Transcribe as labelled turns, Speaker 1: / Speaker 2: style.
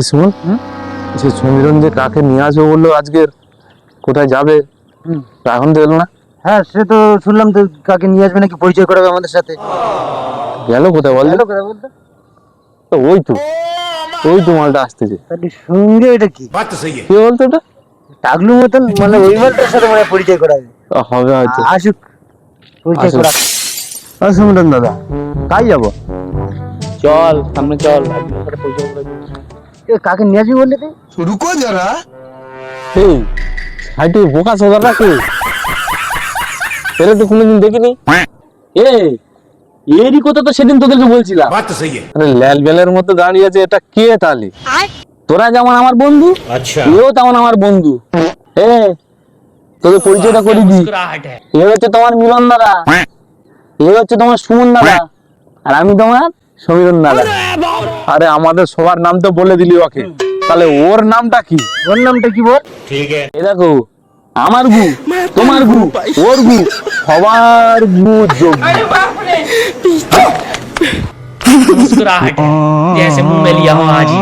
Speaker 1: শুনুন, সে সমীরণ যে কাকে নিয়ে আসবে বললো আজকের, কোথায় যাবে এখন তো এলো না।
Speaker 2: হ্যাঁ সে তো শুনলাম তো, কাকে নিয়ে আসবে নাকি, পরিচয় করাবে আমাদের সাথে।
Speaker 1: গেল কোথায় বল?
Speaker 2: গেলো কোথায় বলতো?
Speaker 1: তো ওই তো মালটা আসতেছে।
Speaker 2: তাহলে সঙ্গে এটা কি
Speaker 1: কি বলতো ওটা?
Speaker 2: টাগলু মতন, মানে ওই মালটার সাথে মানে পরিচয় করাবে।
Speaker 1: হবে হয়তো।
Speaker 2: আসুক, পরিচয়
Speaker 1: আসুক।
Speaker 2: করা।
Speaker 1: সমীরণ দাদা, কাই যাবো?
Speaker 3: চল সামনে চল, একদিন করে পরিচয় করে দিই।
Speaker 2: কাকে নিয়ে আসবি বললি তুই?
Speaker 4: रुको जरा।
Speaker 1: এই হাইটু বোকা সোদাটা কে? এরা তো কোনোদিন দেখিনি।
Speaker 3: এরই কথা তো সেদিন তোদেরকে বলছিলাম।
Speaker 4: बात तो सही है।
Speaker 1: আরে ল্যাল বেলের মতো দাঁড়িয়ে আছে, এটা কে তাহলে?
Speaker 3: তোরা যেমন আমার বন্ধু,
Speaker 4: अच्छा।
Speaker 3: এও তেমন আমার বন্ধু। তোদের পরিচয়টা করে দি। এ হচ্ছে তোমার মিলন দাদা, এ হচ্ছে তোমার সুমন দাদা, আর আমি তোমার সমীরণ দাদা।
Speaker 1: আরে আমাদের সবার নাম তো বলে দিলি ওকে, তাহলে ওর নামটা কি?
Speaker 2: ওর নামটা কি বল?
Speaker 4: ठीक है।
Speaker 3: এ দেখো, আমার গু, তোমার গু, ওর গু, সবার গু যোগ্য।
Speaker 5: मुस्कुराहट है जैसे मुंह में लिया हो आज ही।